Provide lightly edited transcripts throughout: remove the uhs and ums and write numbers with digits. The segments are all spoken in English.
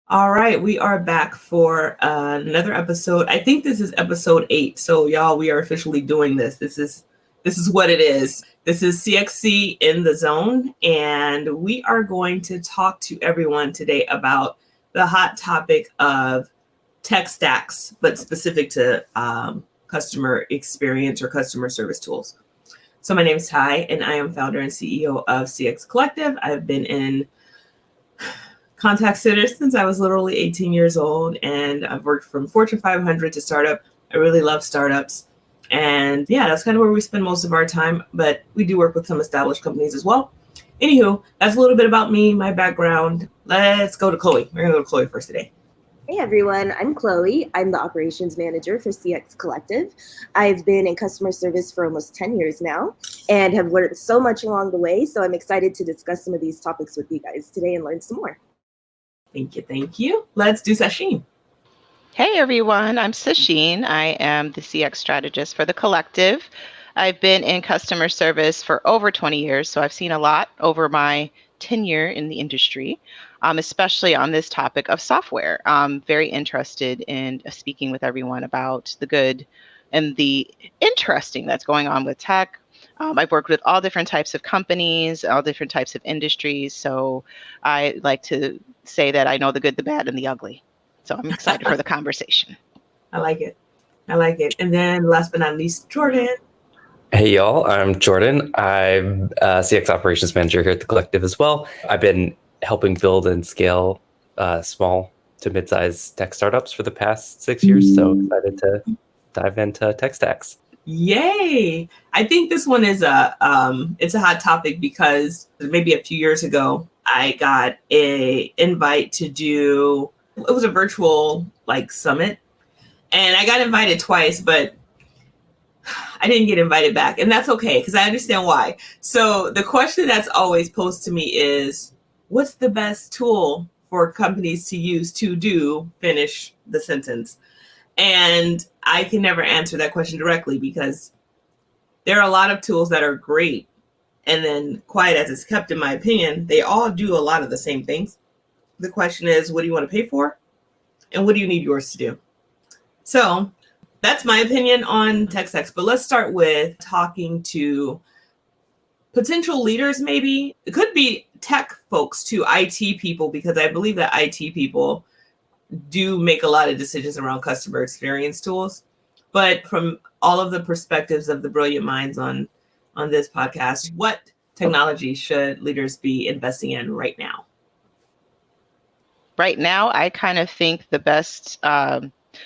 All right, we are back for another episode. I think this is episode 8. So y'all, we are officially doing this. This is what it is. This is CXC in the zone, and we are going to talk to everyone today about the hot topic of tech stacks, but specific to customer experience or customer service tools. So my name is Ty, and I am founder and CEO of CX Collective. I've been in contact centers since I was literally 18 years old, and I've worked from Fortune 500 to startup. I really love startups. And yeah, that's kind of where we spend most of our time, but we do work with some established companies as well. Anywho, that's a little bit about me, my background. Let's go to Chloe. We're going to go to Chloe first today. Hey everyone, I'm Chloe. I'm the operations manager for CX Collective. I've been in customer service for almost 10 years now and have learned so much along the way. So I'm excited to discuss some of these topics with you guys today and learn some more. Thank you. Let's do Sasheen. Hey everyone, I'm Sasheen. I am the CX strategist for the Collective. I've been in customer service for over 20 years, so I've seen a lot over my tenure in the industry, especially on this topic of software. I'm very interested in speaking with everyone about the good and the interesting that's going on with tech. I've worked with all different types of companies, all different types of industries, so I like to say that I know the good, the bad, and the ugly. So I'm excited for the conversation. I like it. And then last but not least, Jordan. Hey y'all, I'm Jordan. I'm CX operations manager here at the Collective as well. I've been helping build and scale small to mid-sized tech startups for the past 6 years. So excited to dive into tech stacks. Yay! I think this one is it's a hot topic because maybe a few years ago I got a invite to do. It was a virtual summit, and I got invited twice, but I didn't get invited back, and that's okay because I understand why. So the question that's always posed to me is, what's the best tool for companies to use to finish the sentence? And I can never answer that question directly because there are a lot of tools that are great, and then quiet as it's kept, in my opinion, they all do a lot of the same things. The question is, what do you want to pay for? And what do you need yours to do? So that's my opinion on tech stacks. But let's start with talking to potential leaders, maybe. It could be tech folks to IT people, because I believe that IT people do make a lot of decisions around customer experience tools. But from all of the perspectives of the brilliant minds on this podcast, what technology should leaders be investing in right now? Right now, I kind of think the best,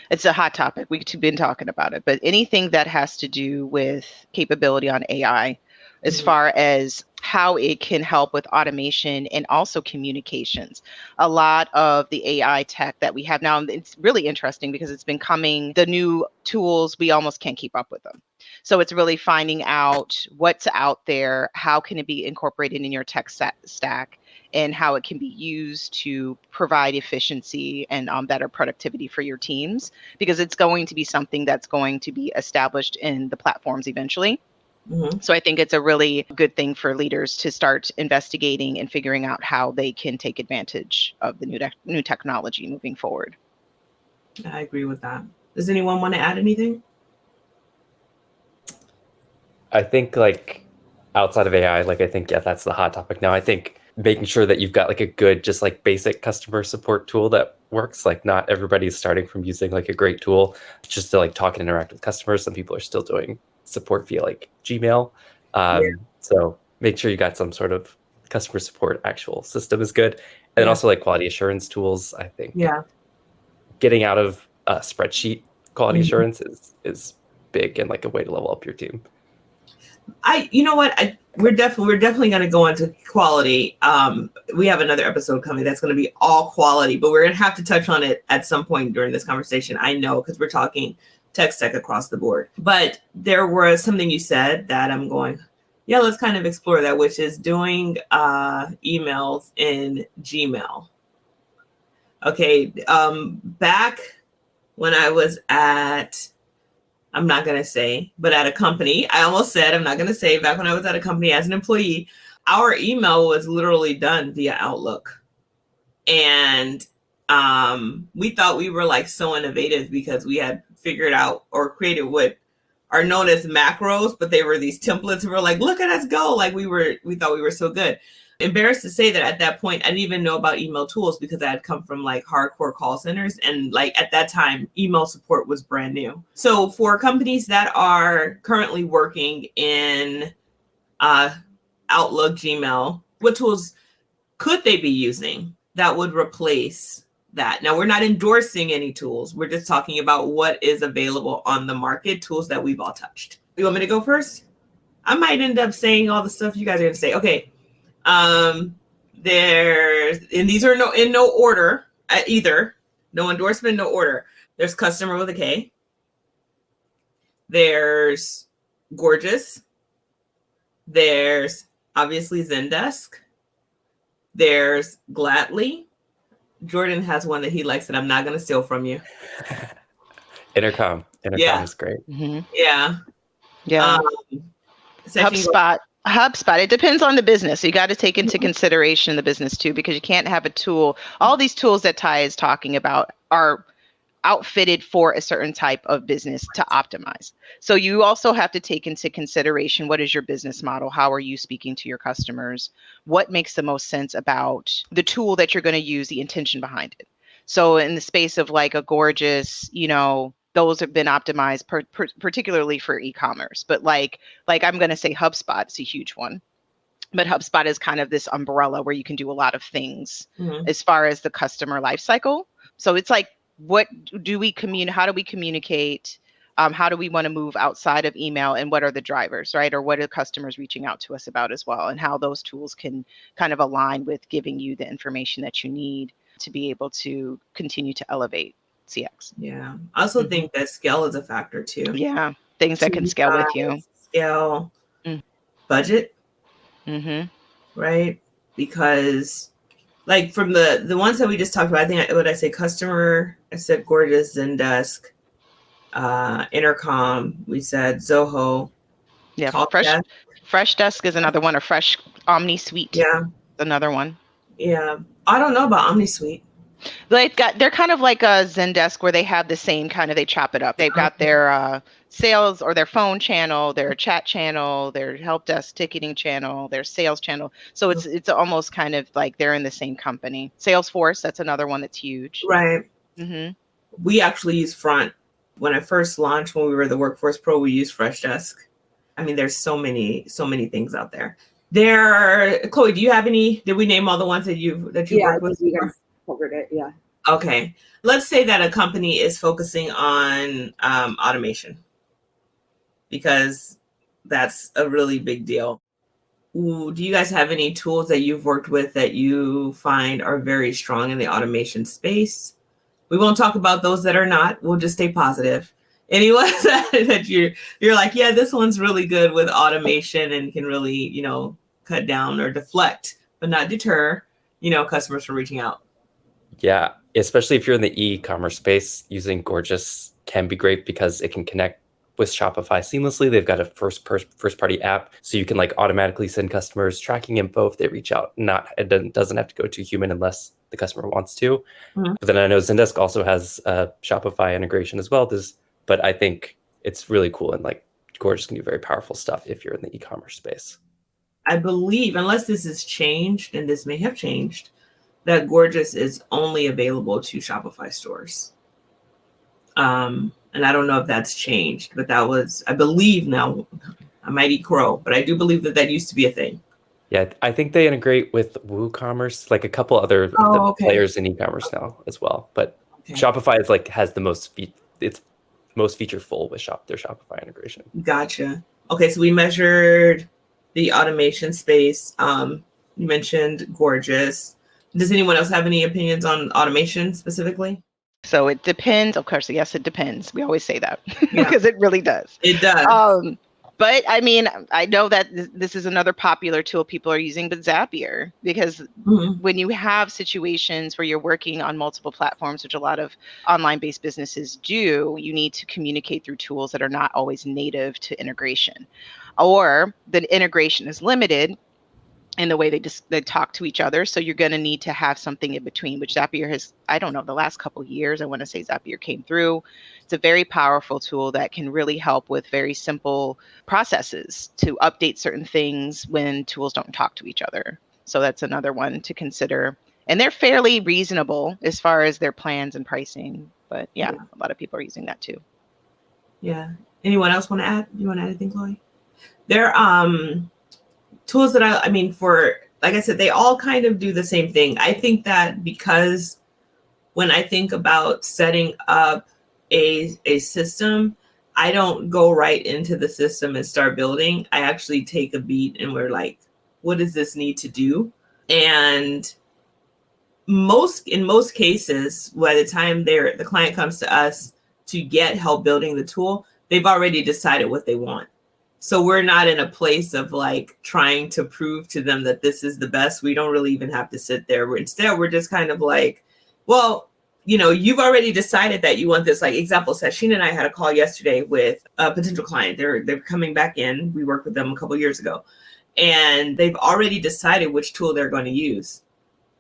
it's a hot topic. We've been talking about it, but anything that has to do with capability on AI, as far as how it can help with automation and also communications. A lot of the AI tech that we have now, it's really interesting because it's been coming, the new tools, we almost can't keep up with them. So it's really finding out what's out there, how can it be incorporated in your tech stack, and how it can be used to provide efficiency and better productivity for your teams, because it's going to be something that's going to be established in the platforms eventually. So I think it's a really good thing for leaders to start investigating and figuring out how they can take advantage of the new technology moving forward. I agree with that. Does anyone want to add anything? I think outside of AI, I think, that's the hot topic now. I think making sure that you've got a good, just basic customer support tool that works. Not everybody's starting from using a great tool just to talk and interact with customers. Some people are still doing support via Gmail. So make sure you got some sort of customer support actual system is good. And then also quality assurance tools, I think. Yeah. Getting out of spreadsheet quality assurance is big and a way to level up your team. You know what? We're definitely going to go into quality. We have another episode coming that's going to be all quality, but we're going to have to touch on it at some point during this conversation. I know, because we're talking tech stack across the board. But there was something you said that I'm going, yeah, let's kind of explore that, which is doing emails in Gmail. Okay, back when I was at, I'm not going to say, but at a company, I almost said, I'm not going to say, back when I was at a company as an employee, our email was literally done via Outlook. And we thought we were like so innovative because we had figured out or created what are known as macros, but they were these templates. We were like, look at us go. Like we thought we were so good. Embarrassed to say that at that point, I didn't even know about email tools because I had come from like hardcore call centers. And like at that time, email support was brand new. So for companies that are currently working in Outlook, Gmail, what tools could they be using that would replace that? Now, we're not endorsing any tools. We're just talking about what is available on the market, tools that we've all touched. You want me to go first? I might end up saying all the stuff you guys are going to say. Okay. There's, and these are in no order either. No endorsement, no order. There's Customer with a K. There's Gorgeous. There's obviously Zendesk. There's Gladly. Jordan has one that he likes that I'm not going to steal from you. Intercom is great. Mm-hmm. Yeah. Yeah. HubSpot. It depends on the business. You got to take into consideration the business too, because you can't have a tool. All these tools that Ty is talking about are outfitted for a certain type of business to optimize. So you also have to take into consideration, what is your business model? How are you speaking to your customers? What makes the most sense about the tool that you're going to use, the intention behind it? So in the space of like a Gorgeous, those have been optimized particularly for e-commerce. But like I'm going to say HubSpot, it's a huge one. But HubSpot is kind of this umbrella where you can do a lot of things as far as the customer life cycle. So it's like, what do we how do we communicate? How do we want to move outside of email, and what are the drivers, right? Or what are customers reaching out to us about as well, and how those tools can kind of align with giving you the information that you need to be able to continue to elevate CX. Yeah. I also think that scale is a factor too. Yeah. Things that can scale with you. Scale, budget, right? Because like from the ones that we just talked about, I think, what I say, Customer, I said Gorgeous, Zendesk, Intercom, we said Zoho. Yeah. Freshdesk is another one, or Fresh Omni Suite. Yeah. Another one. Yeah. I don't know about Omni Suite. They're kind of like a Zendesk, where they have the same kind of, they chop it up. They've got their sales or their phone channel, their chat channel, their help desk ticketing channel, their sales channel. So it's almost kind of like they're in the same company. Salesforce, that's another one that's huge. Right. We actually use Front. When I first launched, when we were the Workforce Pro, we used Freshdesk. I mean, there's so many things out there. Chloe, do you have any? Did we name all the ones that you worked with? Yeah, covered it. Yeah. Okay. Let's say that a company is focusing on automation, because that's a really big deal. Do you guys have any tools that you've worked with that you find are very strong in the automation space? We won't talk about those that are not. We'll just stay positive. Any ones that you're like, yeah, this one's really good with automation and can really, cut down or deflect, but not deter, customers from reaching out. Yeah, especially if you're in the e-commerce space, using Gorgeous can be great because it can connect with Shopify seamlessly. They've got a first-party app, so you can like automatically send customers tracking info if they reach out. It doesn't have to go to a human unless the customer wants to. But then I know Zendesk also has Shopify integration as well. But I think it's really cool, and like Gorgeous can do very powerful stuff if you're in the e-commerce space. I believe, unless this has changed, and this may have changed, that Gorgeous is only available to Shopify stores. And I don't know if that's changed, but that was, I believe, now I might eat crow, but I do believe that used to be a thing. Yeah, I think they integrate with WooCommerce, like a couple other players in e-commerce now as well. But Shopify is has the most it's most feature full with their Shopify integration. Gotcha. Okay, so we measured the automation space. You mentioned Gorgeous. Does anyone else have any opinions on automation specifically? So it depends. Of course, yes, it depends. We always say that because it really does. It does. But I mean, I know that this is another popular tool people are using, but Zapier, because when you have situations where you're working on multiple platforms, which a lot of online-based businesses do, you need to communicate through tools that are not always native to integration, or the integration is limited. and the way they talk to each other. So you're going to need to have something in between, which Zapier has, I don't know, the last couple of years, I want to say Zapier came through. It's a very powerful tool that can really help with very simple processes to update certain things when tools don't talk to each other. So that's another one to consider. And they're fairly reasonable as far as their plans and pricing. But yeah, a lot of people are using that too. Yeah. Anyone else want to add? You want to add anything, Chloe? There tools that I mean, for, like I said, they all kind of do the same thing. I think that because when I think about setting up a system, I don't go right into the system and start building. I actually take a beat and we're like, what does this need to do? And in most cases, by the time the client comes to us to get help building the tool, they've already decided what they want. So we're not in a place of like trying to prove to them that this is the best. We don't really even have to sit there. Instead, we're just kind of like, well, you've already decided that you want this. Like example, Sashina and I had a call yesterday with a potential client. They're coming back in. We worked with them a couple of years ago, and they've already decided which tool they're going to use.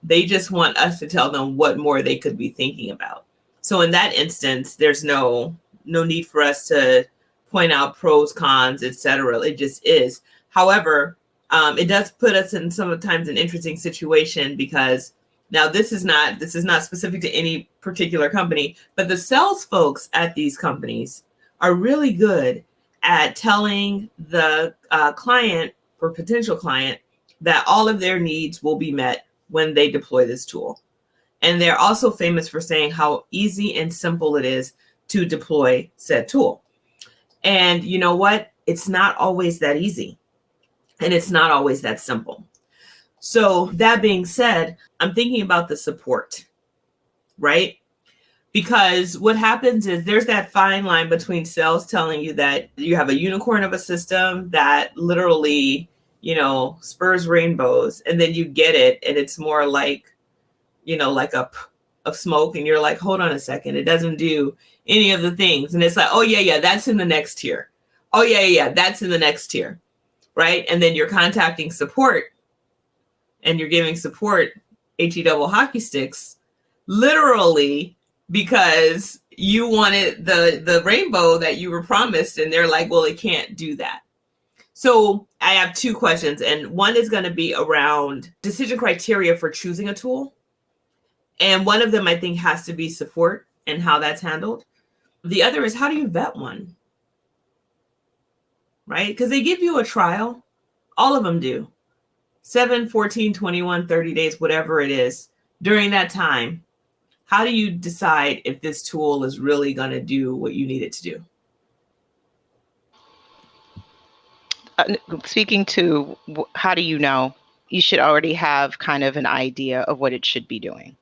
They just want us to tell them what more they could be thinking about. So in that instance, there's no need for us to point out pros, cons, etc. It just is. However, it does put us in sometimes an interesting situation, because now this is not specific to any particular company, but the sales folks at these companies are really good at telling the client or potential client that all of their needs will be met when they deploy this tool. And they're also famous for saying how easy and simple it is to deploy said tool. And you know what? It's not always that easy. And it's not always that simple. So that being said, I'm thinking about the support, right? Because what happens is there's that fine line between sales telling you that you have a unicorn of a system that literally, spurs rainbows, and then you get it and it's more like, like a of smoke, and you're like, hold on a second, it doesn't do any of the things. And it's like, oh yeah, that's in the next tier. Oh yeah, that's in the next tier, right? And then you're contacting support and you're giving support HE double hockey sticks, literally, because you wanted the rainbow that you were promised, and they're like, well, it can't do that. So I have two questions, and one is going to be around decision criteria for choosing a tool. And one of them, I think, has to be support and how that's handled. The other is, how do you vet one? Right? Because they give you a trial. All of them do. 7, 14, 21, 30 days, whatever it is. During that time, how do you decide if this tool is really going to do what you need it to do? Speaking to how do you know, you should already have kind of an idea of what it should be doing.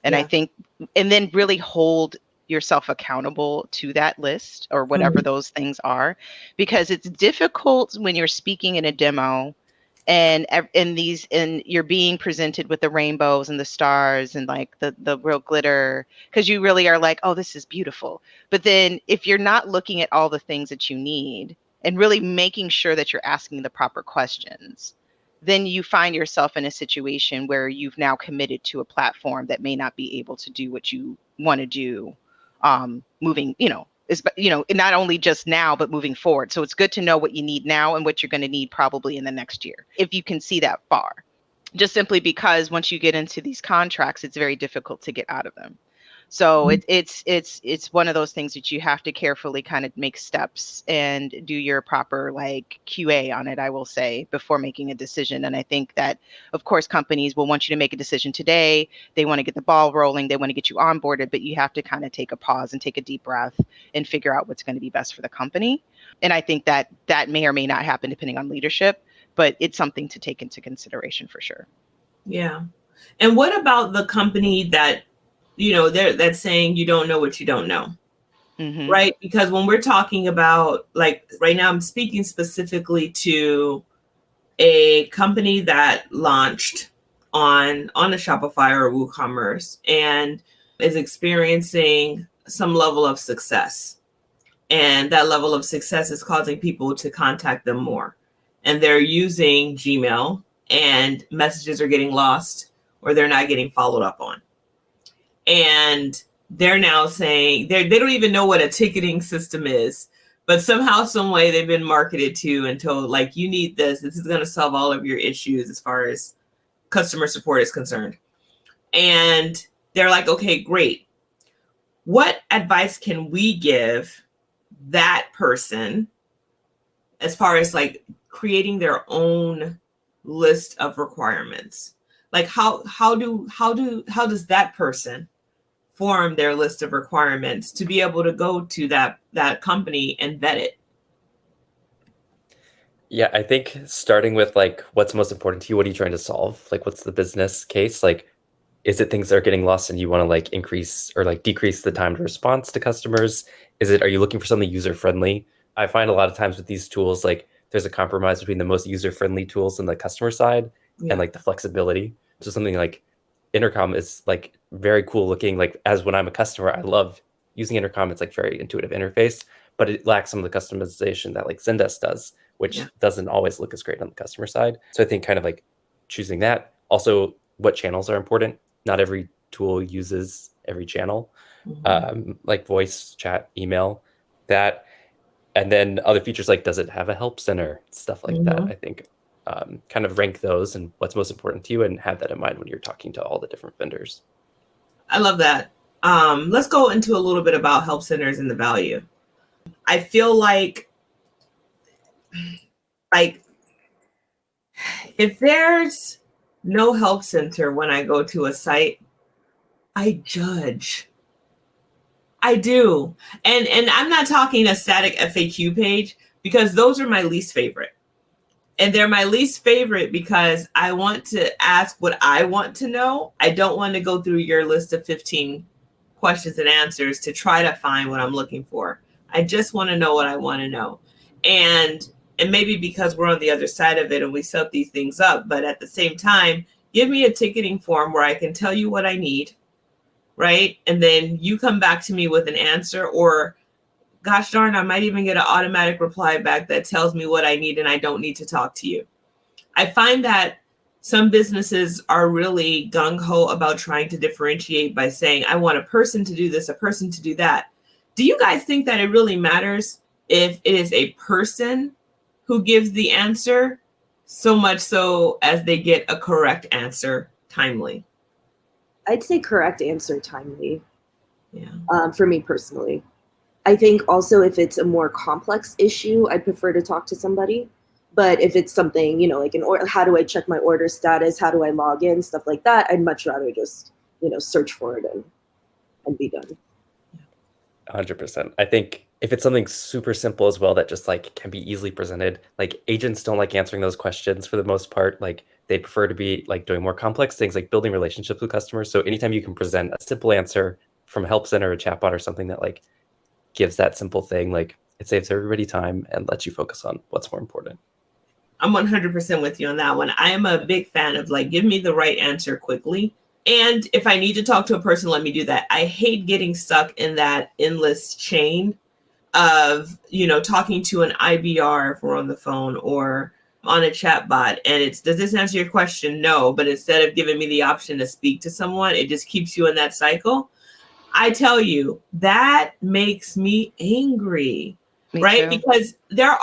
And I think, and then really hold yourself accountable to that list or whatever those things are, because it's difficult when you're speaking in a demo and you're being presented with the rainbows and the stars and like the real glitter, because you really are like, oh, this is beautiful. But then if you're not looking at all the things that you need and really making sure that you're asking the proper questions, then you find yourself in a situation where you've now committed to a platform that may not be able to do what you want to do, moving, not only just now, but moving forward. So it's good to know what you need now and what you're going to need probably in the next year, if you can see that far, just simply because once you get into these contracts, it's very difficult to get out of them. So it's one of those things that you have to carefully kind of make steps and do your proper like QA on it, I will say, before making a decision. And I think that, of course, companies will want you to make a decision today. They want to get the ball rolling. They want to get you onboarded, but you have to kind of take a pause and take a deep breath and figure out what's going to be best for the company. And I think that may or may not happen depending on leadership, but it's something to take into consideration for sure. Yeah. And what about the company that, that's saying you don't know what you don't know, right? Because when we're talking about, like right now, I'm speaking specifically to a company that launched on a Shopify or a WooCommerce and is experiencing some level of success. And that level of success is causing people to contact them more. And they're using Gmail and messages are getting lost or they're not getting followed up on. And they're now saying they don't even know what a ticketing system is, but somehow, some way they've been marketed to and told, like, you need this. This is going to solve all of your issues as far as customer support is concerned. And they're like, okay, great. What advice can we give that person as far as like creating their own list of requirements? Like how does that person form their list of requirements to be able to go to that company and vet it? Yeah, I think starting with like what's most important to you, what are you trying to solve? Like what's the business case? Like is it things that are getting lost and you want to like increase or like decrease the time to response to customers? Are you looking for something user friendly? I find a lot of times with these tools, like there's a compromise between the most user friendly tools and the customer side and like the flexibility. So something like Intercom is like very cool looking. Like as when I'm a customer, I love using Intercom. It's like very intuitive interface, but it lacks some of the customization that like Zendesk does, which doesn't always look as great on the customer side. So I think kind of like choosing that. Also, what channels are important. Not every tool uses every channel, like voice, chat, email, that. And then other features like, does it have a help center? Stuff like that. I think kind of rank those and what's most important to you and have that in mind when you're talking to all the different vendors. I love that. Let's go into a little bit about help centers and the value. I feel like if there's no help center when I go to a site, I judge. I do. And I'm not talking a static FAQ page, because those are my least favorite. And they're my least favorite because I want to ask what I want to know. I don't want to go through your list of 15 questions and answers to try to find what I'm looking for. I just want to know what I want to know. And maybe because we're on the other side of it and we set these things up, but at the same time, give me a ticketing form where I can tell you what I need, right? And then you come back to me with an answer, or gosh darn, I might even get an automatic reply back that tells me what I need and I don't need to talk to you. I find that some businesses are really gung-ho about trying to differentiate by saying, I want a person to do this, a person to do that. Do you guys think that it really matters if it is a person who gives the answer, so much so as they get a correct answer timely? I'd say correct answer timely. Yeah. For me personally. I think also if it's a more complex issue, I'd prefer to talk to somebody. But if it's something, like how do I check my order status? How do I log in? Stuff like that. I'd much rather just, search for it and be done. 100%. I think if it's something super simple as well that just like can be easily presented, like agents don't like answering those questions for the most part. Like they prefer to be like doing more complex things, like building relationships with customers. So anytime you can present a simple answer from a help center or a chatbot or something that like gives that simple thing, like it saves everybody time and lets you focus on what's more important. I'm 100% with you on that one. I am a big fan of like, give me the right answer quickly. And if I need to talk to a person, let me do that. I hate getting stuck in that endless chain of, talking to an IVR if we're on the phone or on a chat bot. And does this answer your question? No. But instead of giving me the option to speak to someone, it just keeps you in that cycle. I tell you, that makes me angry, right? Too. Because there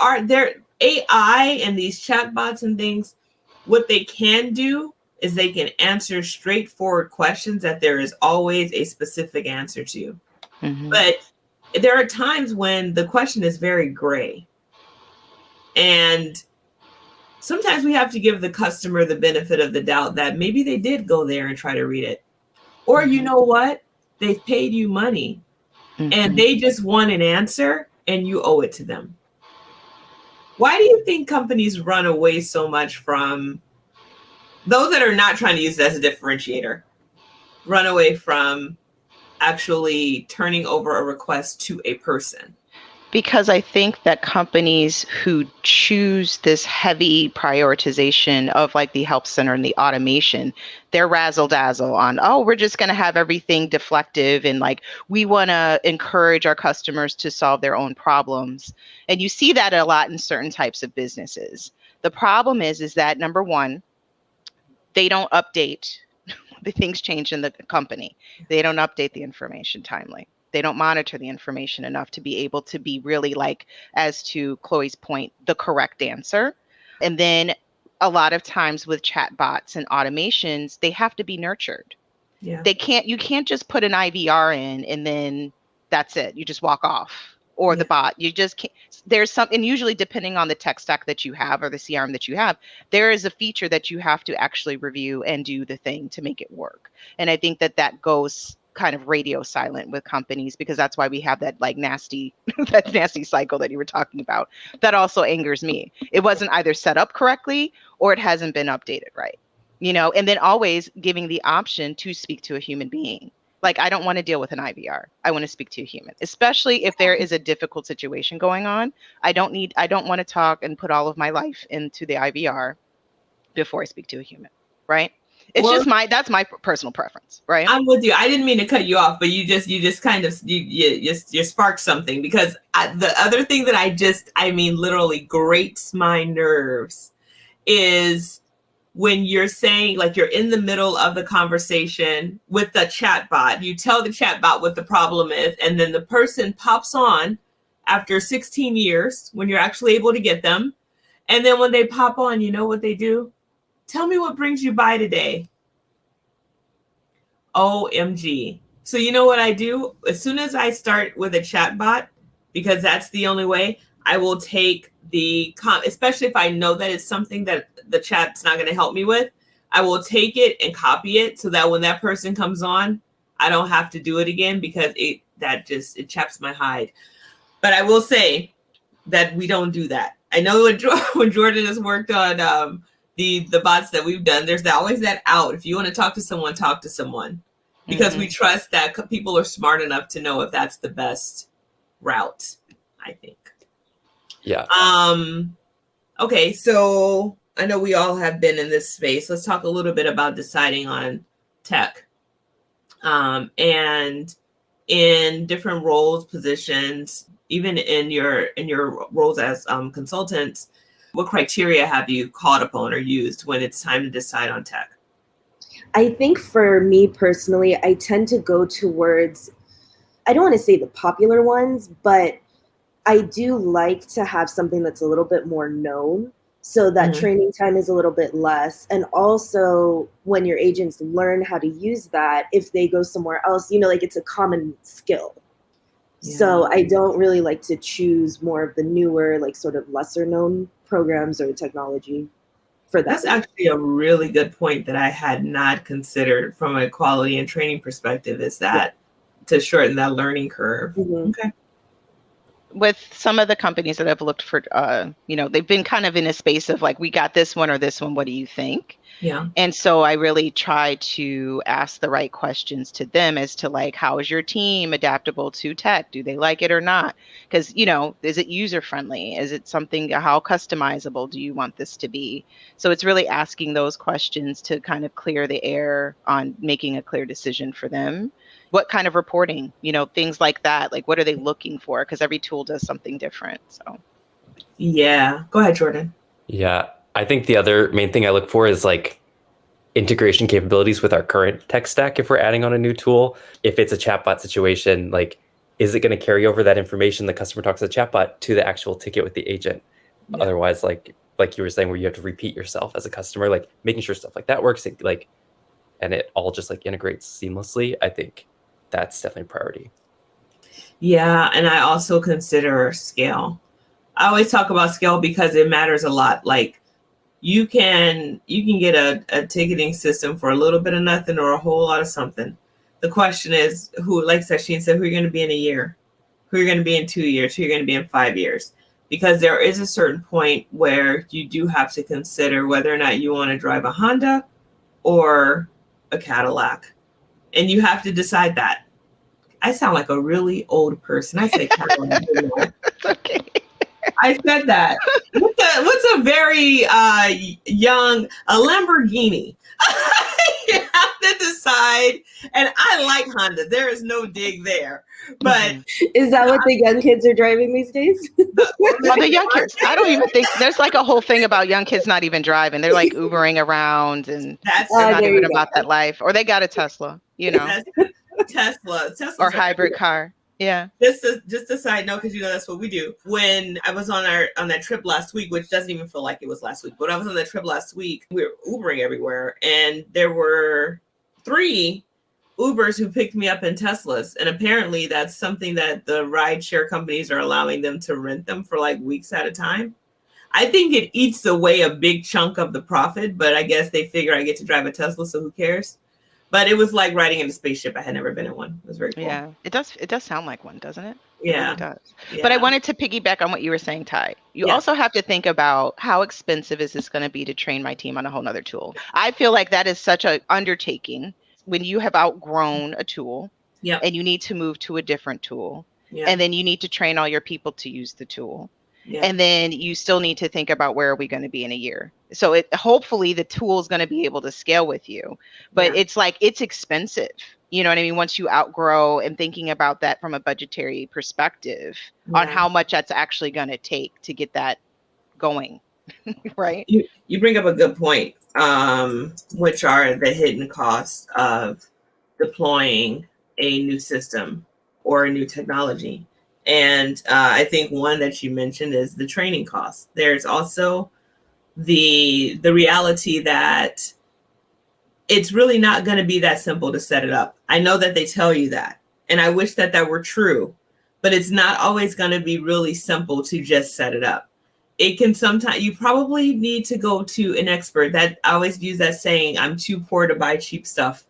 AI and these chatbots and things, what they can do is they can answer straightforward questions that there is always a specific answer to. But there are times when the question is very gray. And sometimes we have to give the customer the benefit of the doubt that maybe they did go there and try to read it. Or you know what? They've paid you money and they just want an answer and you owe it to them. Why do you think companies run away so much from those that are not trying to use it as a differentiator, run away from actually turning over a request to a person? Because I think that companies who choose this heavy prioritization of like the help center and the automation, they're razzle dazzle on, we're just going to have everything deflective. And like, we want to encourage our customers to solve their own problems. And you see that a lot in certain types of businesses. The problem is that number one, they don't update. The things change in the company. They don't update the information timely. They don't monitor the information enough to be able to be really like, as to Chloe's point, the correct answer. And then a lot of times with chatbots and automations, they have to be nurtured. Yeah. You can't just put an IVR in and then that's it. You just walk off. Or the bot. You just can't. There's something, usually depending on the tech stack that you have or the CRM that you have, there is a feature that you have to actually review and do the thing to make it work. And I think that goes kind of radio silent with companies, because that's why we have that like nasty that nasty cycle that you were talking about. That also angers me. It wasn't either set up correctly or it hasn't been updated right. And then always giving the option to speak to a human being. Like, I don't want to deal with an IVR. I want to speak to a human, especially if there is a difficult situation going on. I don't want to talk and put all of my life into the IVR before I speak to a human, right? It's just that's my personal preference, right? I'm with you. I didn't mean to cut you off, but you just kind of you sparked something, because the other thing that literally grates my nerves is when you're saying, like, you're in the middle of the conversation with the chatbot, you tell the chatbot what the problem is, and then the person pops on after 16 years when you're actually able to get them. And then when they pop on, you know what they do? Tell me what brings you by today. OMG. So you know what I do? As soon as I start with a chatbot, because that's the only way, I will take especially if I know that it's something that the chat's not going to help me with, I will take it and copy it so that when that person comes on, I don't have to do it again, because it chaps my hide. But I will say that we don't do that. I know when Jordan has worked on the bots that we've done, there's always that out. If you want to talk to someone, because we trust that people are smart enough to know if that's the best route, I think. Yeah. Okay, so I know we all have been in this space. Let's talk a little bit about deciding on tech. And in different roles, positions, even in your roles as consultants, what criteria have you called upon or used when it's time to decide on tech? I think for me personally, I tend to go towards, I don't want to say the popular ones, but I do like to have something that's a little bit more known, so that training time is a little bit less. And also when your agents learn how to use that, if they go somewhere else, like, it's a common skill. Yeah. So I don't really like to choose more of the newer, like, sort of lesser known programs or technology for that. That's actually a really good point that I had not considered from a quality and training perspective, is that to shorten that learning curve. Okay. With some of the companies that I've looked for, they've been kind of in a space of like, we got this one or this one, what do you think? Yeah. And so I really try to ask the right questions to them as to like, how is your team adaptable to tech? Do they like it or not? Because, is it user friendly? Is it something, how customizable do you want this to be? So it's really asking those questions to kind of clear the air on making a clear decision for them. What kind of reporting, things like that, like what are they looking for? Because every tool does something different. So, yeah, go ahead, Jordan. Yeah, I think the other main thing I look for is like integration capabilities with our current tech stack. If we're adding on a new tool, if it's a chatbot situation, like, is it going to carry over that information the customer talks to the chatbot to the actual ticket with the agent? Yeah. Otherwise, like you were saying, where you have to repeat yourself as a customer, like making sure stuff like that works, like, and it all just like integrates seamlessly. I think that's definitely a priority. Yeah, and I also consider scale. I always talk about scale because it matters a lot. Like, you can get a ticketing system for a little bit of nothing or a whole lot of something. The question is, who, like Sasheen said, who you're going to be in a year, who you're going to be in 2 years, who you're going to be in 5 years. Because there is a certain point where you do have to consider whether or not you want to drive a Honda or a Cadillac. And you have to decide that. I sound like a really old person. I say Cadillac. It's okay. I said that. What's a very young, a Lamborghini? You have to decide. And I like Honda. There is no dig there. But is that what the young kids are driving these days? Well, the young kids, I don't even think there's like a whole thing about young kids not even driving. They're like Ubering around and they're not even about that life. Or they got a Tesla, you know. Tesla or hybrid car. Yeah. Just a side note, because that's what we do. When I was on that trip last week, which doesn't even feel like it was last week, but I was on that trip last week, we were Ubering everywhere, and there were 3 Ubers who picked me up in Teslas, and apparently that's something that the rideshare companies are allowing them to rent them for like weeks at a time. I think it eats away a big chunk of the profit, but I guess they figure I get to drive a Tesla, so who cares? But it was like riding in a spaceship. I had never been in one. It was very cool. Yeah, it does sound like one, doesn't it? Yeah. It really does. Yeah. But I wanted to piggyback on what you were saying, Ty. You also have to think about how expensive is this going to be to train my team on a whole nother tool. I feel like that is such an undertaking when you have outgrown a tool and you need to move to a different tool. And then you need to train all your people to use the tool. And then you still need to think about where are we going to be in a year. So hopefully the tool is going to be able to scale with you, but it's like, it's expensive. You know what I mean? Once you outgrow, and thinking about that from a budgetary perspective on how much that's actually going to take to get that going. Right. You bring up a good point, which are the hidden costs of deploying a new system or a new technology. And I think one that you mentioned is the training costs. There's also the reality that it's really not going to be that simple to set it up. I know that they tell you that, and I wish that were true, but it's not always going to be really simple to just set it up. It can sometimes, you probably need to go to an expert. That I always use that saying, I'm too poor to buy cheap stuff.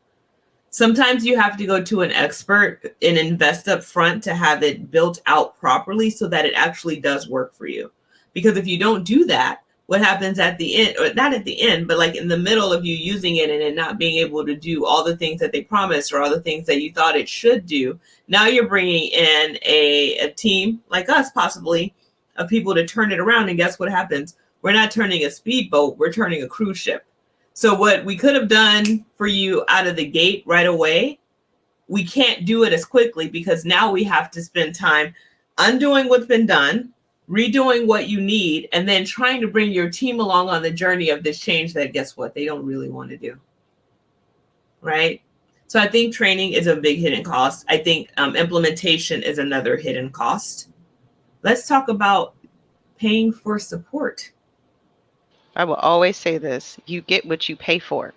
Sometimes you have to go to an expert and invest up front to have it built out properly so that it actually does work for you. Because if you don't do that, what happens at the end, or not at the end, but like in the middle of you using it and it not being able to do all the things that they promised or all the things that you thought it should do, now you're bringing in a team like us, possibly, of people to turn it around. And guess what happens? We're not turning a speedboat, we're turning a cruise ship. So what we could have done for you out of the gate right away, we can't do it as quickly because now we have to spend time undoing what's been done, redoing what you need, and then trying to bring your team along on the journey of this change that, guess what, they don't really want to do. Right? So I think training is a big hidden cost. I think implementation is another hidden cost. Let's talk about paying for support. I will always say this. You get what you pay for.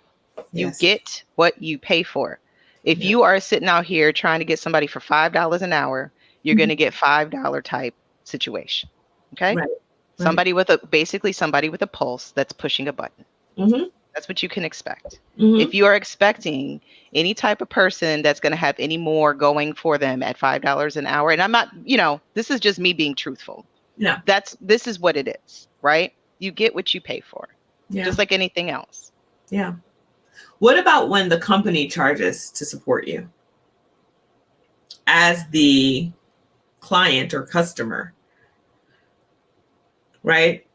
You get what you pay for. If you are sitting out here trying to get somebody for $5 an hour, you're going to get $5 type situation. Okay. Right. Somebody with somebody with a pulse that's pushing a button. That's what you can expect. If you are expecting any type of person that's going to have any more going for them at $5 an hour, and I'm not, this is just me being truthful. Yeah. This is what it is, right? You get what you pay for, just like anything else. Yeah. What about when the company charges to support you as the client or customer, right?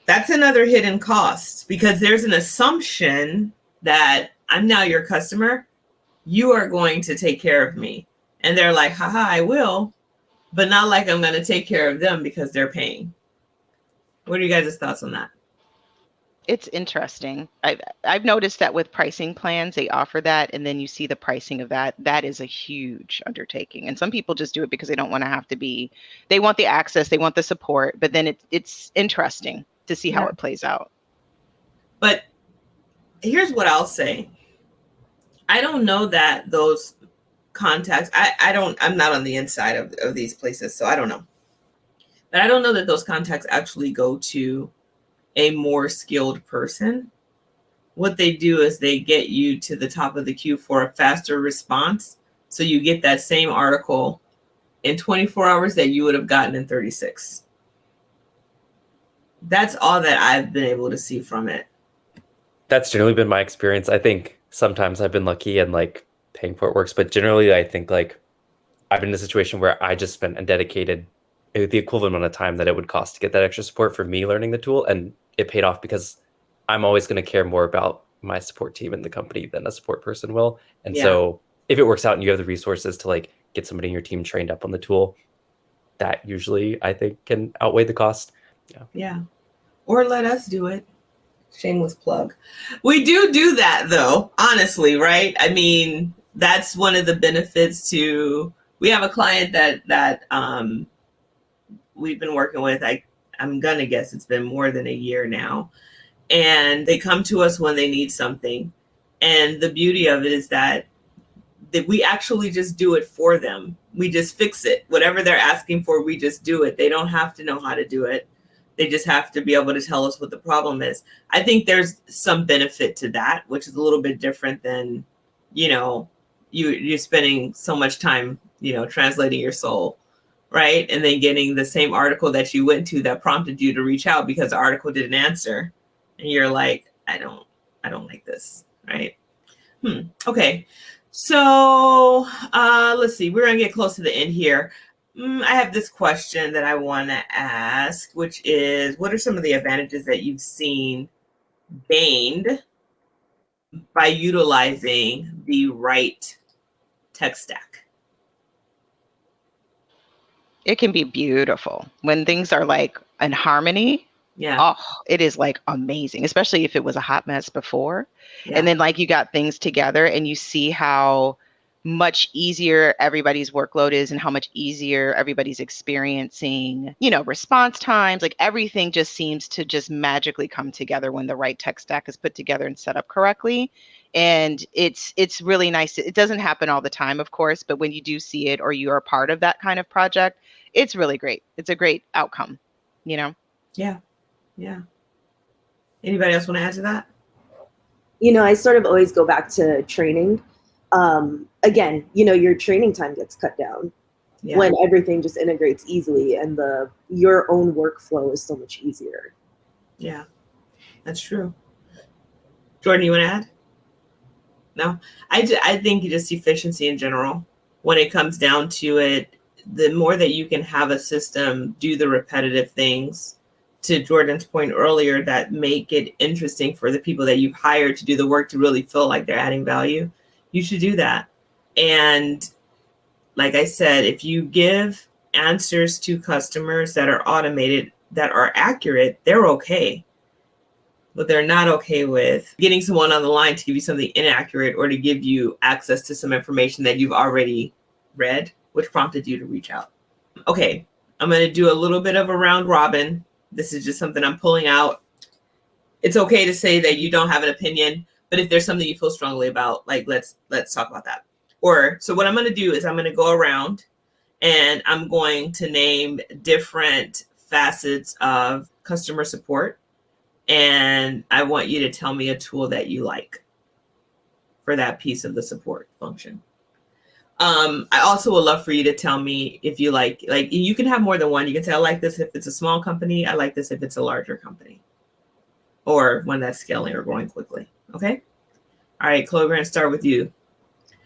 That's another hidden cost because there's an assumption that I'm now your customer. You are going to take care of me. And they're like, haha, I will, but not like I'm going to take care of them because they're paying. What are you guys' thoughts on that? It's interesting. I've noticed that with pricing plans, they offer that, and then you see the pricing of that. That is a huge undertaking. And some people just do it because they don't want to have to be, they want the access, they want the support, but then it's interesting to see how it plays out. But here's what I'll say. I don't know that those contacts, I'm not on the inside of these places, so I don't know. But I don't know that those contacts actually go to a more skilled person. What they do is they get you to the top of the queue for a faster response. So you get that same article in 24 hours that you would have gotten in 36. That's all that I've been able to see from it. That's generally been my experience. I think sometimes I've been lucky and like paying for it works, but generally I think like I've been in a situation where I just spent a dedicated the equivalent amount of time that it would cost to get that extra support for me learning the tool, and it paid off because I'm always going to care more about my support team in the company than a support person will. And Yeah. so if it works out and you have the resources to like get somebody in your team trained up on the tool, that usually I think can outweigh the cost. Yeah. Or let us do it. Shameless plug. We do that though, honestly, right? I mean, that's one of the benefits to, we have a client that we've been working with. I'm gonna guess it's been more than a year now. And they come to us when they need something. And the beauty of it is that we actually just do it for them. We just fix it. Whatever they're asking for, we just do it. They don't have to know how to do it. They just have to be able to tell us what the problem is. I think there's some benefit to that, which is a little bit different than, you're spending so much time, translating your soul, right? And then getting the same article that you went to that prompted you to reach out because the article didn't answer. And you're like, I don't like this, right? Okay. So let's see. We're going to get close to the end here. I have this question that I want to ask, which is, what are some of the advantages that you've seen gained by utilizing the right tech stack? It can be beautiful when things are like in harmony. Yeah. Oh, it is like amazing, especially if it was a hot mess before. Yeah. And then like you got things together and you see how much easier everybody's workload is and how much easier everybody's experiencing, response times, like everything just seems to just magically come together when the right tech stack is put together and set up correctly. And it's really nice. It doesn't happen all the time, of course, but when you do see it or you are part of that kind of project, it's really great. It's a great outcome, Yeah. Yeah. Anybody else want to add to that? I sort of always go back to training. Again, your training time gets cut down when everything just integrates easily and your own workflow is so much easier. Yeah, that's true. Jordan, you want to add? No, I think just efficiency in general. When it comes down to it, the more that you can have a system do the repetitive things, to Jordan's point earlier, that make it interesting for the people that you've hired to do the work to really feel like they're adding value, you should do that. And like I said, if you give answers to customers that are automated, that are accurate, they're okay. But they're not okay with getting someone on the line to give you something inaccurate or to give you access to some information that you've already read, which prompted you to reach out. Okay, I'm going to do a little bit of a round robin. This is just something I'm pulling out. It's okay to say that you don't have an opinion, but if there's something you feel strongly about, like let's talk about that. So what I'm going to do is I'm going to go around and I'm going to name different facets of customer support. And I want you to tell me a tool that you like for that piece of the support function. I also would love for you to tell me if you like you can have more than one. You can say, I like this if it's a small company. I like this if it's a larger company or one that's scaling or growing quickly. Okay. All right, Chloe, we're going to start with you.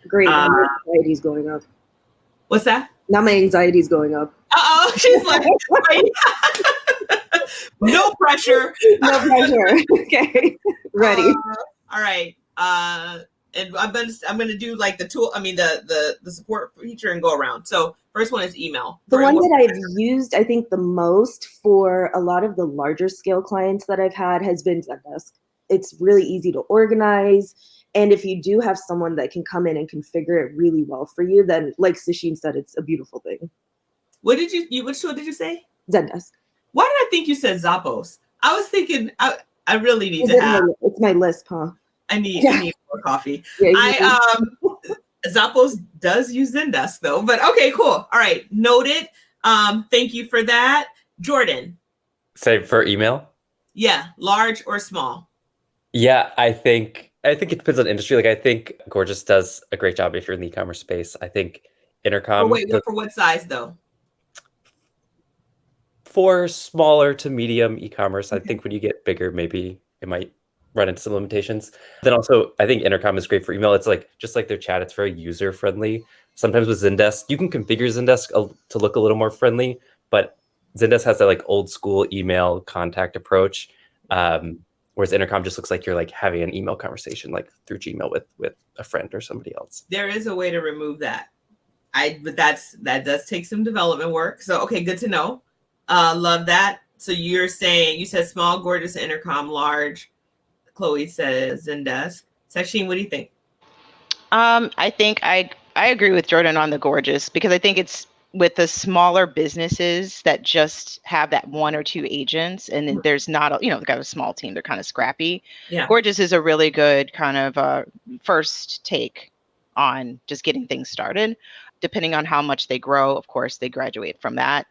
Great. Now my anxiety's going up. What's that? Now my anxiety's going up. Uh-oh. She's like, no pressure. No pressure. Okay. Ready. All right. And I'm gonna do like the tool. I mean the support feature and go around. So first one is email. The one that I've used, I think, the most for a lot of the larger scale clients that I've had has been Zendesk. It's really easy to organize, and if you do have someone that can come in and configure it really well for you, then like Sasheen said, it's a beautiful thing. Which tool did you say? Zendesk. Why did I think you said Zappos? I was thinking I really need to have. It's my list, huh? I need more coffee. Yeah, Zappos does use Zendesk though, but okay, cool. All right, noted. Thank you for that, Jordan. Say for email. Yeah, large or small. Yeah, I think it depends on industry. Like I think Gorgeous does a great job if you're in the e-commerce space. I think Intercom. For what size though? For smaller to medium e-commerce, okay. I think when you get bigger, maybe it might run into some limitations. Then also, I think Intercom is great for email. It's like just like their chat, it's very user friendly. Sometimes with Zendesk, you can configure Zendesk to look a little more friendly, but Zendesk has that like old school email contact approach. Whereas intercom just looks like you're like having an email conversation like through Gmail with a friend or somebody else. There is a way to remove that. But that does take some development work. So okay, good to know. Love that. So you said small, gorgeous, intercom, large. Chloe says Zendesk. Sasheen, what do you think? I think I agree with Jordan on the gorgeous, because I think it's with the smaller businesses that just have that one or two agents, and then there's not, they've got a small team, they're kind of scrappy. Yeah. Gorgeous is a really good kind of first take on just getting things started. Depending on how much they grow, of course, they graduate from that.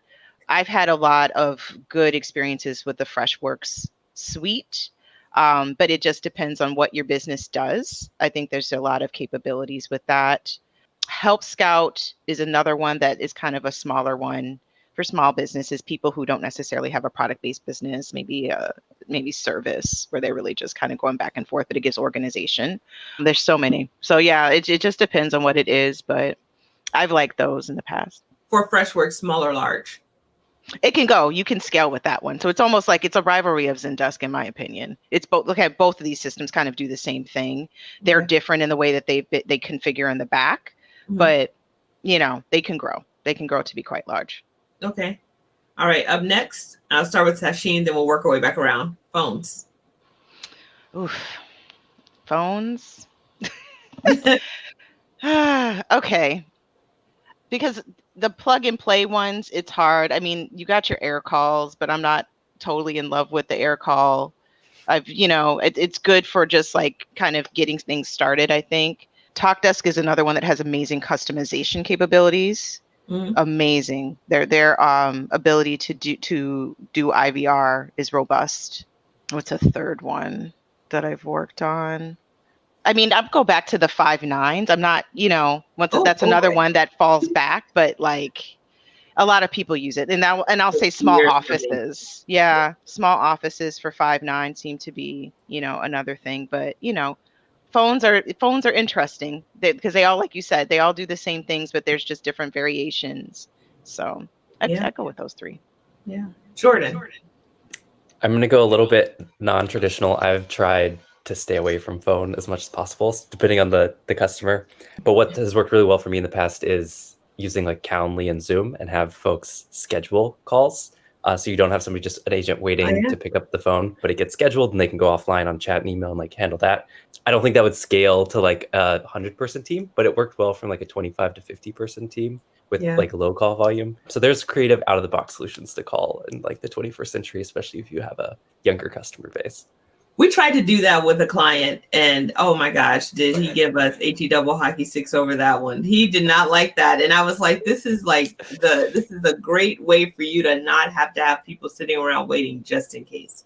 I've had a lot of good experiences with the Freshworks suite. But it just depends on what your business does. I think there's a lot of capabilities with that. Help Scout is another one that is kind of a smaller one for small businesses, people who don't necessarily have a product-based business, maybe service, where they're really just kind of going back and forth, but it gives organization. There's so many. So yeah, it just depends on what it is, but I've liked those in the past. For Freshworks, small or large? It can go. You can scale with that one. So it's almost like it's a rivalry of Zendesk, in my opinion. It's both. Look at both of these systems kind of do the same thing. They're different in the way that they configure in the back, but they can grow. They can grow to be quite large. Okay. All right. Up next, I'll start with Sasheen, then we'll work our way back around. Phones. Oof. Phones. Okay. Because the plug and play ones, it's hard. I mean, you got your air calls, but I'm not totally in love with the air call. It's good for just like kind of getting things started, I think. TalkDesk is another one that has amazing customization capabilities. Amazing. Their ability to do IVR is robust. What's a third one that I've worked on? I mean, I'll go back to the 5.9s. I'm not, that's another one that falls back, but like a lot of people use it. And I'll say small offices. Yeah. Small offices for 5.9 seem to be, another thing, but phones are interesting because they all, like you said, they all do the same things, but there's just different variations. So I'd go with those three. Yeah. Jordan. I'm going to go a little bit non-traditional. I've tried to stay away from phone as much as possible, depending on the customer. But what has worked really well for me in the past is using like Calendly and Zoom and have folks schedule calls. So you don't have somebody, just an agent waiting to pick up the phone, but it gets scheduled and they can go offline on chat and email and like handle that. I don't think that would scale to like a 100-person team, but it worked well from like a 25 to 50-person team with like low call volume. So there's creative out of the box solutions to call in like the 21st century, especially if you have a younger customer base. We tried to do that with a client, and oh my gosh, did he give us HE double hockey 6 over that one? He did not like that, and I was like, this is a great way for you to not have to have people sitting around waiting just in case.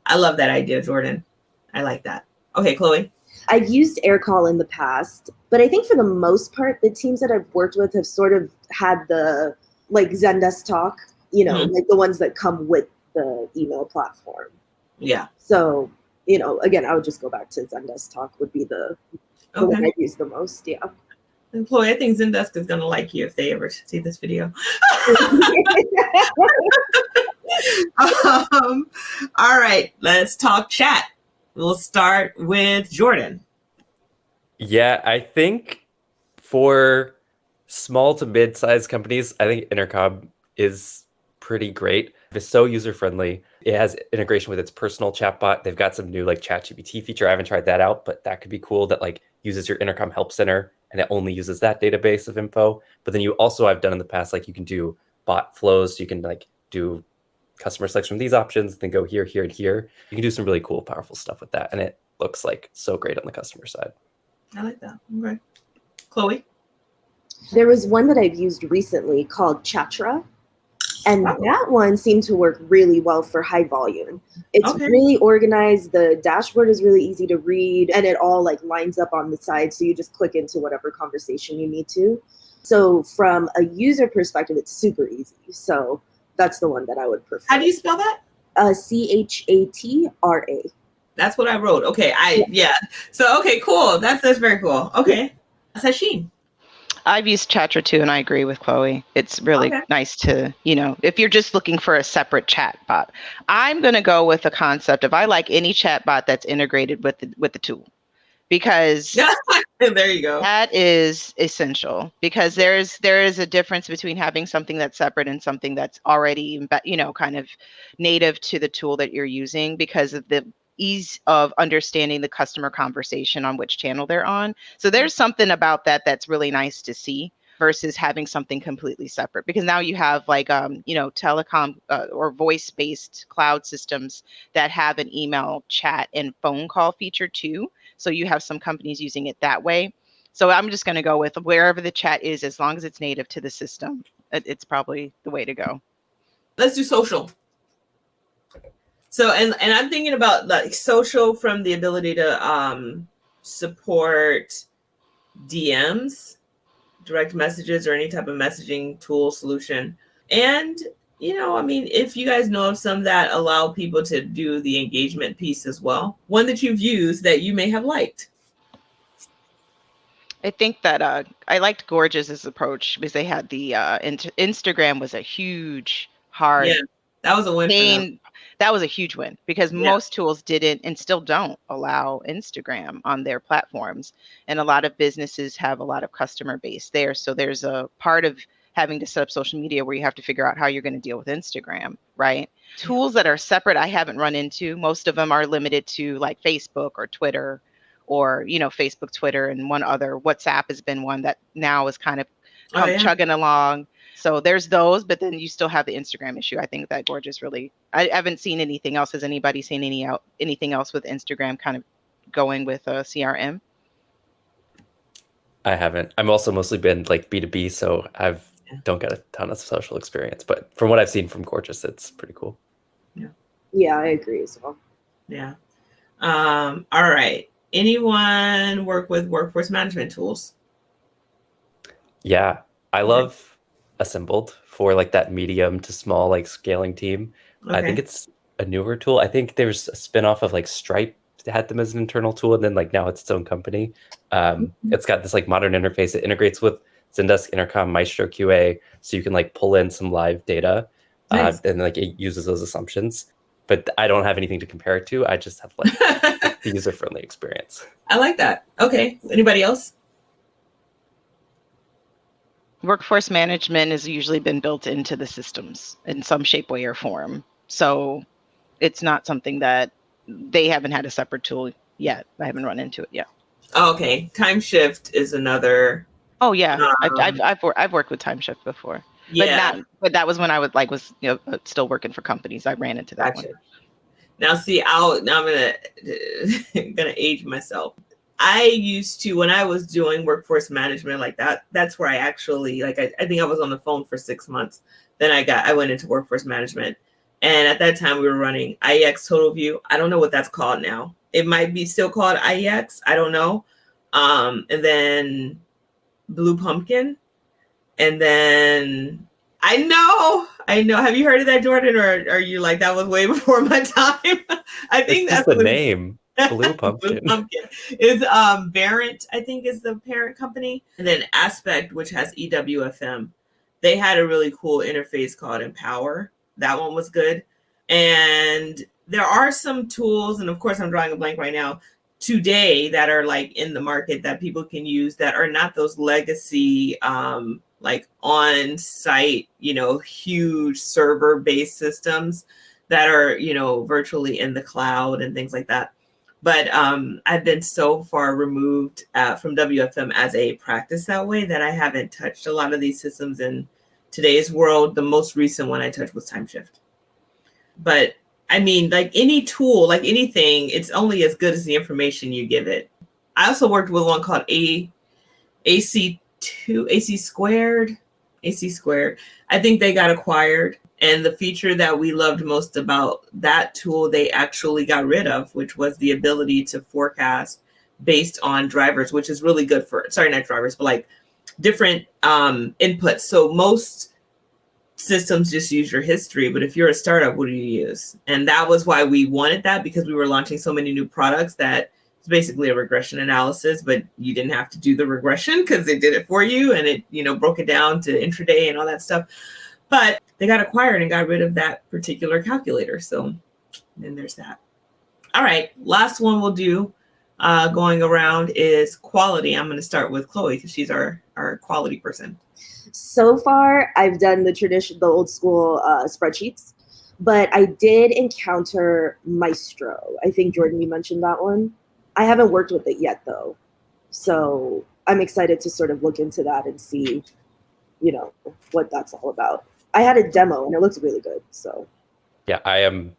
I love that idea, Jordan. I like that. Okay, Chloe. I've used AirCall in the past, but I think for the most part, the teams that I've worked with have sort of had the like Zendesk Talk, like the ones that come with the email platform. Yeah. So, again, I would just go back to Zendesk Talk would be the one I use the most. Yeah. And Chloe, I think Zendesk is going to like you if they ever see this video. All right, let's talk chat. We'll start with Jordan. Yeah, I think for small to mid-sized companies, I think Intercom is pretty great. It's so user-friendly. It has integration with its personal chatbot. They've got some new like ChatGPT feature. I haven't tried that out, but that could be cool. That like uses your Intercom help center and it only uses that database of info. But then you also, I've done in the past, like you can do bot flows. So you can like do customer selection from these options, then go here, here, and here. You can do some really cool, powerful stuff with that. And it looks like so great on the customer side. I like that. Okay. Chloe? There was one that I've used recently called Chatra. And that one seemed to work really well for high volume. It's really organized. The dashboard is really easy to read and it all like lines up on the side. So you just click into whatever conversation you need to. So from a user perspective, it's super easy. So that's the one that I would prefer. How do you spell that? Chatra. That's what I wrote. Okay. So, okay, cool. That's very cool. Okay. Sasheen. I've used Chatra too, and I agree with Chloe. It's really nice to, if you're just looking for a separate chat bot. I'm going to go with the concept of I like any chat bot that's integrated with the tool, because there you go. that is essential, because there is a difference between having something that's separate and something that's already, kind of native to the tool that you're using, because of the ease of understanding the customer conversation on which channel they're on. So there's something about that that's really nice to see, versus having something completely separate, because now you have like telecom or voice-based cloud systems that have an email, chat, and phone call feature too. So you have some companies using it that way. So I'm just going to go with wherever the chat is, as long as it's native to the system, it's probably the way to go. Let's do social. So, and I'm thinking about like social from the ability to support DMs, direct messages, or any type of messaging tool solution. And, if you guys know of some that allow people to do the engagement piece as well, one that you've used that you may have liked. I think that I liked Gorgeous's approach, because they had the Instagram was a huge, hard, that was a win for them. That was a huge win, because most tools didn't and still don't allow Instagram on their platforms. And a lot of businesses have a lot of customer base there. So there's a part of having to set up social media where you have to figure out how you're going to deal with Instagram, right? Tools that are separate, I haven't run into. Most of them are limited to like Facebook or Twitter, or, Facebook, Twitter, and one other. WhatsApp has been one that now is kind of chugging along. So there's those, but then you still have the Instagram issue. I think that Gorgeous really, I haven't seen anything else. Has anybody seen anything else with Instagram kind of going with CRM? I haven't. I'm also mostly been like B2B, so don't get a ton of social experience. But from what I've seen from Gorgeous, it's pretty cool. Yeah, I agree as well. Yeah. All right. Anyone work with workforce management tools? Yeah, I love Assembled for like that medium to small like scaling team. I think it's a newer tool. I think there's a spinoff of like Stripe had them as an internal tool, and then like now it's its own company. It's got this like modern interface. It integrates with Zendesk, Intercom, Maestro QA, so you can like pull in some live data, and like it uses those assumptions. But I don't have anything to compare it to. I just have like the user-friendly experience. I like that. Okay. Anybody else? Workforce management has usually been built into the systems in some shape, way, or form. So it's not something that they haven't had a separate tool yet. I haven't run into it yet. Okay. TimeShift is another. Oh yeah, I've worked with TimeShift before. Yeah, but that was when I was still working for companies. I ran into that one. Now see, now I'm gonna age myself. I used to, when I was doing workforce management like that, that's where I actually I think I was on the phone for 6 months. Then I went into workforce management, and at that time we were running IEX Total View. I don't know what that's called now. It might be still called IEX. I don't know. And then Blue Pumpkin. And then I know. Have you heard of that, Jordan? Or are you like, that was way before my time? I think that's the name. Blue Pumpkin. Blue Pumpkin is Verint, I think, is the parent company. And then Aspect, which has EWFM. They had a really cool interface called Empower. That one was good. And there are some tools, and of course I'm drawing a blank right now, today that are like in the market that people can use that are not those legacy like on-site, huge server-based systems that are, virtually in the cloud and things like that. But I've been so far removed from WFM as a practice that way that I haven't touched a lot of these systems in today's world. The most recent one I touched was TimeShift. But I mean, like any tool, like anything, it's only as good as the information you give it. I also worked with one called AC Squared. I think they got acquired. And the feature that we loved most about that tool, they actually got rid of, which was the ability to forecast based on drivers, which is really good for, not drivers, but like different inputs. So most systems just use your history, but if you're a startup, what do you use? And that was why we wanted that, because we were launching so many new products that It's basically a regression analysis, but you didn't have to do the regression because they did it for you, and it, broke it down to intraday and all that stuff. But they got acquired and got rid of that particular calculator. So then there's that. All right, last one we'll do going around is quality. I'm going to start with Chloe because she's our quality person. So far, I've done the old school spreadsheets, but I did encounter Maestro. I think, Jordan, you mentioned that one. I haven't worked with it yet, though. So I'm excited to sort of look into that and see, what that's all about. I had a demo and it looks really good. So Yeah, I am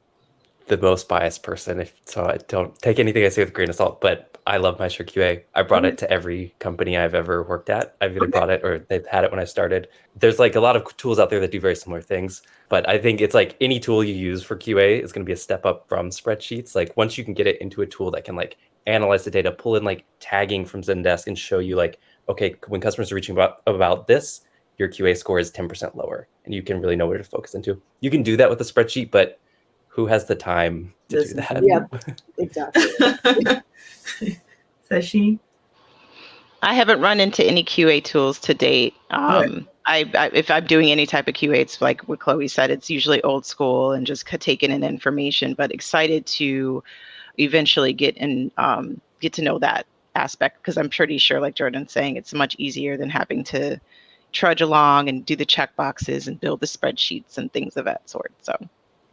the most biased person, so I don't take anything I say with a grain of salt, but I love Maestro QA. I brought it to every company I've ever worked at. I've either brought it or they've had it when I started. There's like a lot of tools out there that do very similar things, but I think it's like any tool you use for QA is going to be a step up from spreadsheets. Like once you can get it into a tool that can like analyze the data, pull in like tagging from Zendesk and show you like, okay, when customers are reaching about this, your QA score is 10% lower and you can really know where to focus into. You can do that with a spreadsheet, but who has the time to do that? Yep, exactly. Sashi? I haven't run into any QA tools to date. If I'm doing any type of QA, it's like what Chloe said, it's usually old school and just taking in information, but excited to eventually get to know that aspect, because I'm pretty sure, like Jordan's saying, it's much easier than having to trudge along and do the check boxes and build the spreadsheets and things of that sort. So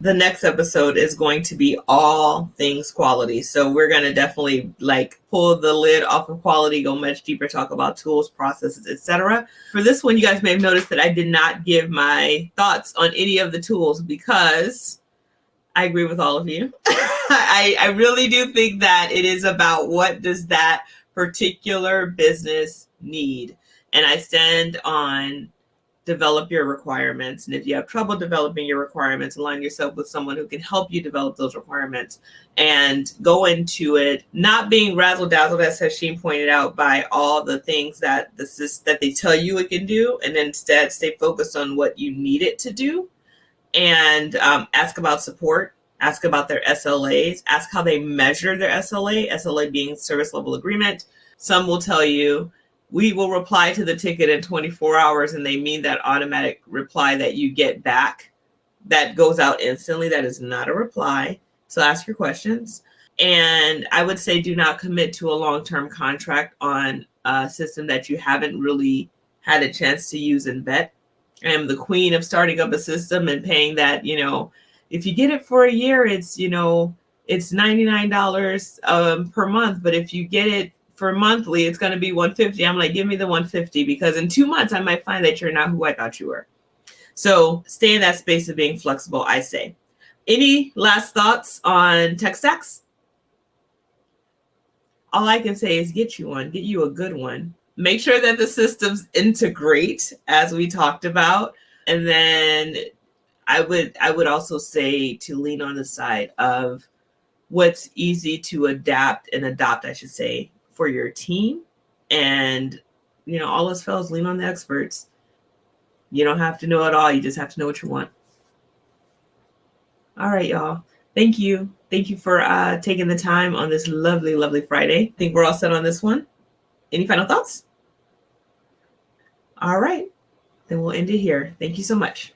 the next episode is going to be all things quality. So we're going to definitely like pull the lid off of quality, go much deeper, talk about tools, processes, etc. For this one, you guys may have noticed that I did not give my thoughts on any of the tools because I agree with all of you. I really do think that it is about what does that particular business need. And I stand on develop your requirements. And if you have trouble developing your requirements, align yourself with someone who can help you develop those requirements and go into it, not being razzle dazzled, as Hashim pointed out, by all the things that that they tell you it can do, and instead stay focused on what you need it to do. And ask about support, ask about their SLAs, ask how they measure their SLA being service level agreement. Some will tell you, we will reply to the ticket in 24 hours, and they mean that automatic reply that you get back that goes out instantly. That is not a reply. So ask your questions. And I would say do not commit to a long-term contract on a system that you haven't really had a chance to use and vet. I am the queen of starting up a system and paying that, if you get it for a year, it's, it's $99 per month. But if you get it for monthly, it's going to be $150. I'm like, give me the $150, because in 2 months I might find that you're not who I thought you were. So stay in that space of being flexible, I say. Any last thoughts on tech stacks? All I can say is get you a good one. Make sure that the systems integrate, as we talked about. And then I would also say to lean on the side of what's easy to adapt and adopt, I should say, for your team. And, all else fails, lean on the experts. You don't have to know it all. You just have to know what you want. All right, y'all. Thank you. Thank you for taking the time on this lovely, lovely Friday. I think we're all set on this one. Any final thoughts? All right. Then we'll end it here. Thank you so much.